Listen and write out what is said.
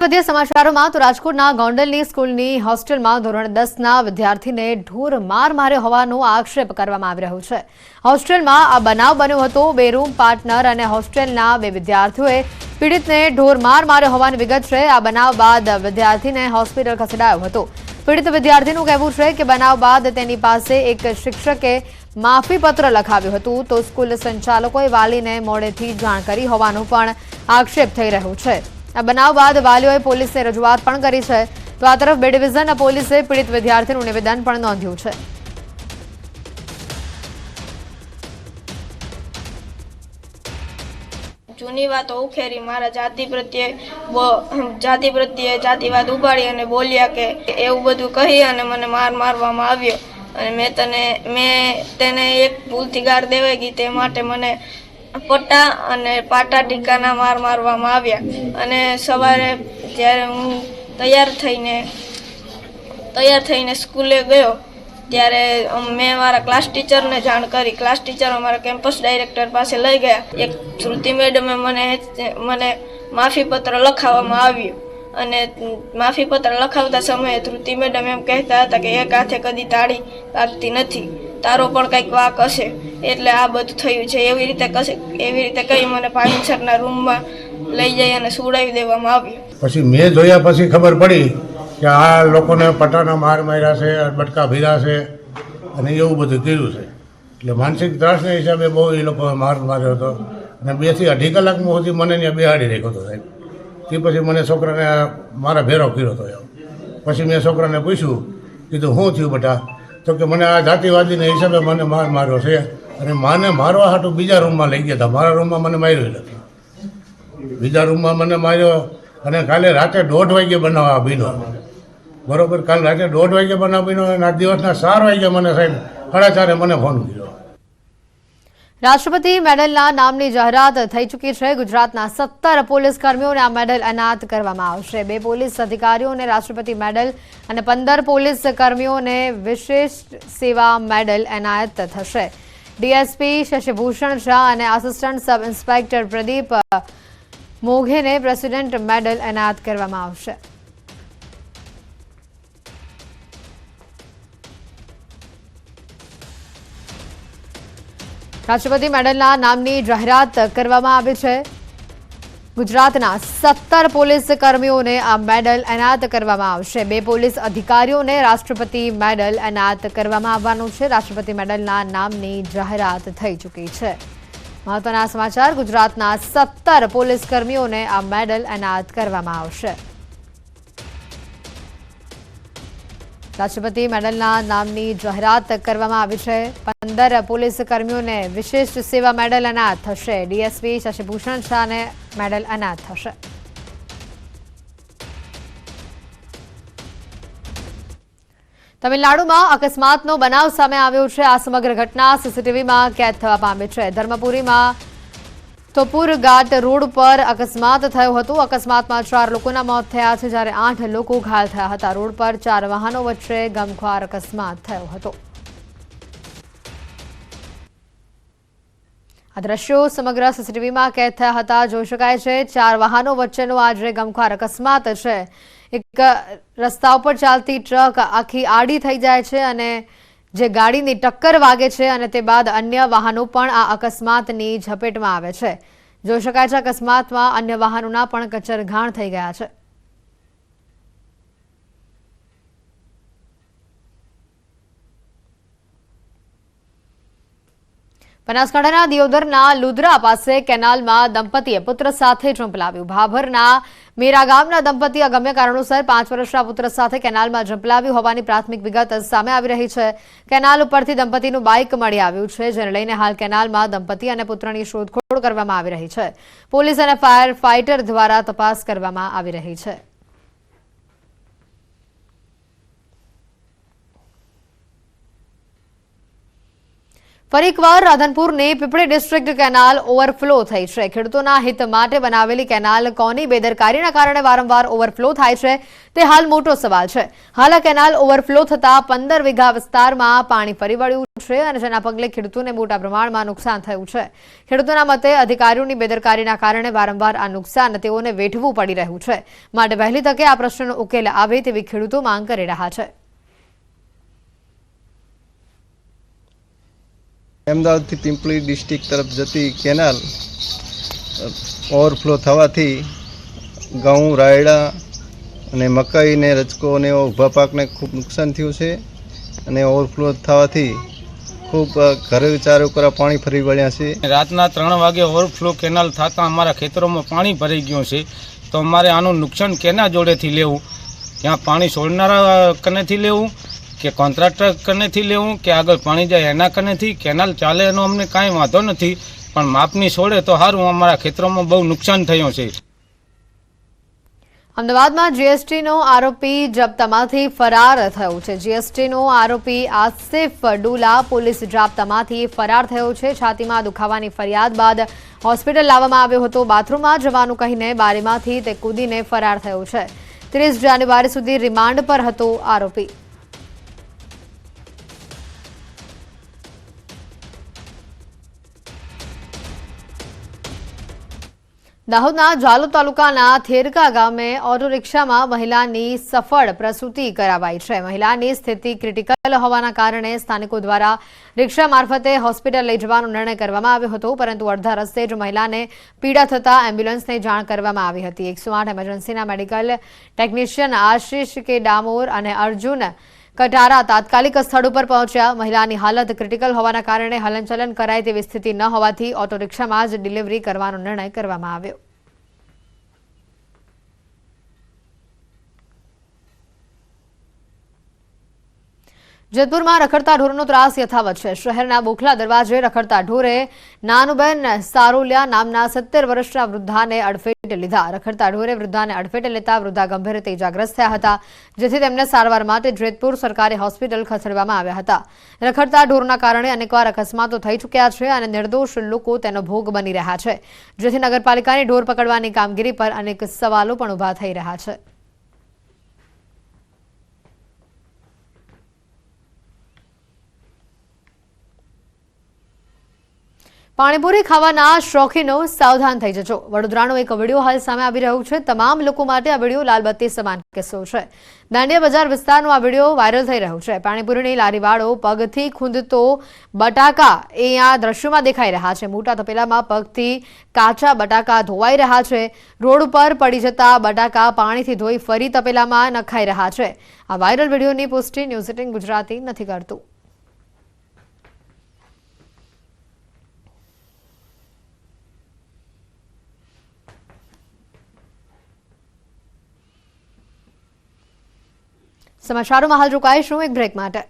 વધ્યા સમાચારોમાં તો રાજકોટના ગોંડલની સ્કૂલની હોસ્ટેલમાં ધોરણ 10ના વિદ્યાર્થીને ઢોર માર માર્યો હોવાનો આક્ષેપ કરવામાં આવી રહ્યો છે। હોસ્ટેલમાં આ બનાવ બન્યો હતો। બે રૂમ પાર્ટનર અને હોસ્ટેલના બે વિદ્યાર્થીઓએ પીડિતને ઢોર માર માર્યો હોવાની વિગત છે। આ બનાવ બાદ વિદ્યાર્થીને હોસ્પિટલ ખસેડાયો હતો। પીડિત વિદ્યાર્થીનું કહેવું છે કે બનાવ બાદ તેની પાસે એક શિક્ષકે માફીપત્ર લખાવ્યું હતું તો સ્કૂલ સંચાલકોએ વાલીને મોડેથી જાણ કરી હોવાનો પણ આક્ષેપ થઈ રહ્યો છે। આ બનાવ બાદ વાલીઓએ પોલીસને રજૂઆત પણ કરી છે તો આ તરફ બે ડિવિઝન પોલીસે પીડિત વિદ્યાર્થીનું નિવેદન પણ નોંધ્યું છે। જૂની વાતો ઉખેરી મારા જાતિ પ્રત્યે જાતિવાદ ઉપાડી અને બોલ્યા કે એવું બધું કહી અને મને મારવામાં આવ્યો અને મેં તેને એક ભૂલથી ગાર દેવાઈ ગઈ તે માટે મને પટ્ટા અને પાટા ટીકાના મારવામાં આવ્યા અને સવારે જ્યારે હું તૈયાર થઈને સ્કૂલે ગયો ત્યારે મેં મારા ક્લાસ ટીચરને જાણ કરી। ક્લાસ ટીચર અમારા કેમ્પસ ડાયરેક્ટર પાસે લઈ ગયા। એક શ્રુતિ મેડમે મને માફીપત્ર લખાવવામાં આવ્યું અને માફીપત્ર લખાવતા સમયે શ્રુતિ મેડમ એમ કહેતા હતા કે એક હાથે કદી તાળી લાગતી નથી, તારો પણ કંઈક વાંક હશે એટલે આ બધું થયું છે। એવી રીતે કહી મને પાણીસરના રૂમમાં લઈ જઈ અને સુવડાવી દેવામાં આવ્યો। પછી મેં જોયા પછી ખબર પડી કે આ લોકોને પટ્ટાના માર માર્યા છે, બટકા ભીર્યા છે અને એવું બધું કર્યું છે। એટલે માનસિક ત્રાસના હિસાબે બહુ એ લોકોએ માર માર્યો હતો અને 2 થી 2.5 કલાકમાં સુધી મને ત્યાં બેહાડી રાખ્યો હતો સાહેબ। તે પછી મને છોકરાને મારા ભેરો કર્યો હતો એમ। પછી મેં છોકરાને પૂછ્યું, કીધું શું થયું બેટા? તો કે મને આ જાતિવાદીના હિસાબે મને માર માર્યો છે અને માને મારવા હાટું બીજા રૂમમાં લઈ ગયા હતા। મારા રૂમમાં મને માર્યો નથી, બીજા રૂમમાં મને માર્યો અને કાલે રાતે 1:30 વાગે બનાવવા બીનો બરોબર। કાલે રાતે 1:30 વાગે બનાવ બીનો અને આ દિવસના 4 વાગે મને સાહેબ 4:30 મને ફોન કર્યો। રાષ્ટ્રપતિ મેડલના નામની જાહેરાત થઈ ચૂકી છે। ગુજરાતના 17 પોલીસ કર્મીઓને આ મેડલ એનાયત કરવામાં આવશે। 2 પોલીસ અધિકારીઓને રાષ્ટ્રપતિ મેડલ અને 15 પોલીસ કર્મીઓને વિશેષ સેવા મેડલ એનાયત થશે। ડીએસપી શશિભૂષણ શાહ અને આસિસ્ટન્ટ સબ ઇન્સ્પેક્ટર પ્રદીપ મોઘેને પ્રેસિડેન્ટ મેડલ એનાયત કરવામાં આવશે। રાષ્ટ્રપતિ મેડલના નામની જાહેરાત કરવામાં આવી છે। ગુજરાતના 17 પોલીસ કર્મીઓને આ મેડલ એનાયત કરવામાં આવશે। 2 પોલીસ અધિકારીઓને રાષ્ટ્રપતિ મેડલ એનાયત કરવામાં આવવાનું છે। રાષ્ટ્રપતિ મેડલના નામની જાહેરાત થઈ ચૂકી છે। મહત્વના સમાચાર, ગુજરાતના 17 પોલીસ કર્મીઓને આ મેડલ એનાયત કરવામાં આવશે। રાષ્ટ્રપતિ મેડલના નામની જાહેરાત કરવામાં આવી છે। 15 પોલીસ કર્મીઓને વિશેષ સેવા મેડલ એનાયત થશે। ડીએસપી શશિભૂષણ શાહને મેડલ એનાયત થશે। તમિલનાડુમાં અકસ્માતનો બનાવ સામે આવ્યો છે। આ સમગ્ર ઘટના સીસીટીવીમાં કેદ થવા પામી છે। ધર્મપુરીમાં તોપુર ઘાટ રોડ પર અકસ્માત થયો હતો। અકસ્માતમાં 4 લોકોના મોત થયા છે જ્યારે 8 લોકો ઘાયલ થયા હતા। રોડ પર 4 વાહનો વચ્ચે ગમખ્વાર અકસ્માત થયો હતો। આ દ્રશ્યો સમગ્ર સીસીટીવીમાં કેદ થયા હતા। જોઈ શકાય છે 4 વાહનો વચ્ચેનો આ જે ગમખ્વાર અકસ્માત છે। એક રસ્તા ઉપર ચાલતી ટ્રક આખી આડી થઈ જાય છે અને જે ગાડીની ટક્કર વાગે છે અને તે બાદ અન્ય વાહનો પણ આ અકસ્માતની ઝપેટમાં આવે છે। જોઈ શકાય છે અકસ્માતમાં અન્ય વાહનોના પણ કચરઘાણ થઈ ગયા છે। બનાસકાંઠાના દિયોદરના લુદ્રા પાસે કેનાલમાં દંપતીએ પુત્ર સાથે ઝંપલાવ્યું। ભાભરના મેરા ગામના દંપતી અગમ્ય કારણોસર 5 વર્ષના પુત્ર સાથે કેનાલમાં ઝંપલાવ્યું હોવાની પ્રાથમિક વિગત સામે આવી રહી છે। કેનાલ ઉપરથી દંપતીનું બાઇક મળી આવ્યું છે, જેને લઈને હાલ કેનાલમાં દંપતી અને પુત્રની શોધખોળ કરવામાં આવી રહી છે। પોલીસ અને ફાયર ફાઇટર દ્વારા તપાસ કરવામાં આવી રહી છે। ફરી એકવાર રાધનપુરની પીપળી ડિસ્ટ્રિક્ટ કેનાલ ઓવરફ્લો થઈ છે. ખેડૂતોના હિત માટે બનાવેલી કેનાલ કોની બેદરકારીના કારણે વારંવાર ઓવરફ્લો થાય છે તે હાલ મોટો સવાલ છે. હાલ આ કેનાલ ઓવરફ્લો થતા 15 વીઘા વિસ્તારમાં પાણી ફરી વળ્યું છે અને જેના પગલે ખેડૂતોને મોટા પ્રમાણમાં નુકસાન થયું છે. ખેડૂતોના મતે અધિકારીઓની બેદરકારીના કારણે વારંવાર આ નુકસાન તેઓને વેઠવું પડી રહ્યું છે. માટે વહેલી તકે આ પ્રશ્નનો ઉકેલ આવે તેવી ખેડૂતો માંગ કરી રહ્યા છે. અમદાવાદથી પિંપળી ડિસ્ટ્રિક્ટ તરફ જતી કેનાલ ઓવરફ્લો થવાથી ઘઉં, રાયડા અને મકાઈ ને રચકો અને ઊભા પાકને ખૂબ નુકસાન થયું છે અને ઓવરફ્લો થવાથી ખૂબ ઘરે ચારે ઉપર પાણી ફરી વળ્યા છે. રાતના 3 વાગે ઓવરફ્લો કેનાલ થતાં અમારા ખેતરોમાં પાણી ભરાઈ ગયું છે. તો અમારે આનું નુકસાન કેના જોડેથી લેવું? ત્યાં પાણી છોડનારા કનેથી લેવું કે કોન્ટ્રાક્ટર કનેથી લેવું કે આગળ પાણી જાય એના કનેથી? કેનાલ ચાલે એનો અમને કાંઈ વાંધો નથી, પણ માપની છોડે તો સારું. અમારા ખેતરોમાં બહુ નુકસાન થયું છે. અમદાવાદમાં જીએસટીનો આરોપી જપ્તામાંથી ફરાર થયો છે. જીએસટીનો આરોપી આસિફ ડુલા પોલીસ જાપ્તામાંથી ફરાર થયો છે. છાતીમાં દુખાવાની ફરિયાદ બાદ હોસ્પિટલ લાવવામાં આવ્યો હતો. બાથરૂમમાં જવાનું કહીને બારીમાંથી તે કૂદીને ફરાર થયો છે. 30 જાન્યુઆરી સુધી રિમાન્ડ પર હતો આરોપી. દાહોદના ઝાલોદ તાલુકાના થેરકા ગામે ઓટો રિક્ષામાં મહિલાની સફળ પ્રસૂતિ કરાવાઈ છે. મહિલાની સ્થિતિ ક્રિટિકલ હોવાના કારણે સ્થાનિકો દ્વારા રિક્ષા મારફતે હોસ્પિટલ લઈ જવાનો નિર્ણય કરવામાં આવ્યો હતો, પરંતુ અડધા રસ્તે જ મહિલાને પીડા થતાં એમ્બ્યુલન્સને જાણ કરવામાં આવી હતી. 108 એમરજન્સીના મેડિકલ ટેકનિશિયન આશિષ કે ડામોર અને અર્જુન કટારા તાત્કાલિક સ્થળ ઉપર પહોંચ્યા. મહિલાની હાલત ક્રિટિકલ હોવાના કારણે હલનચલન કરાય તેવી સ્થિતિ ન હોવાથી ઓટો રિક્ષામાં જ ડિલિવરી કરવાનો નિર્ણય કરવામાં આવ્યો. જેતપુરમાં રખડતા ઢોરનો ત્રાસ યથાવત છે. શહેરના બોખલા દરવાજે રખડતા ઢોરે નાનુબેન સારોલિયા નામના 70 વર્ષના વૃદ્ધાને અડફેટે લીધા. રખડતા ઢોરે વૃદ્ધાને અડફેટે લેતા વૃદ્ધા ગંભીર રીતે ઇજાગ્રસ્ત થયા હતા, જેથી તેમને સારવાર માટે જેતપુર સરકારી હોસ્પિટલ ખસેડવામાં આવ્યા હતા. રખડતા ઢોરના કારણે અનેકવાર અકસ્માતો થઈ ચૂક્યા છે અને નિર્દોષ લોકો તેનો ભોગ બની રહ્યા છે, જેથી નગરપાલિકાની ઢોર પકડવાની કામગીરી પર અનેક સવાલો પણ ઉભા થઈ રહ્યા છે. પાણીપુરી ખાવાના શોખીનો સાવધાન થઈ જજો. વડોદરાનો એક વિડીયો હાલ સામે આવી રહ્યો છે. તમામ લોકો માટે આ વિડીયો લાલબત્તી સમાન કિસ્સો છે. દાંડિયા બજાર વિસ્તારનો આ વિડીયો વાયરલ થઈ રહ્યો છે. પાણીપુરીની લારીવાળો પગથી ખૂંદતો બટાકા એ આ દ્રશ્યોમાં દેખાઈ રહ્યા છે. મોટા તપેલામાં પગથી કાચા બટાકા ધોવાઈ રહ્યા છે. રોડ ઉપર પડી જતા બટાકા પાણીથી ધોઈ ફરી તપેલામાં નખાઈ રહ્યા છે. આ વાયરલ વિડીયોની પુષ્ટિ ન્યૂઝ 18 ગુજરાતી નથી કરતું. સમાચારોમાં હાલ રોકાઈશું એક બ્રેક માટે.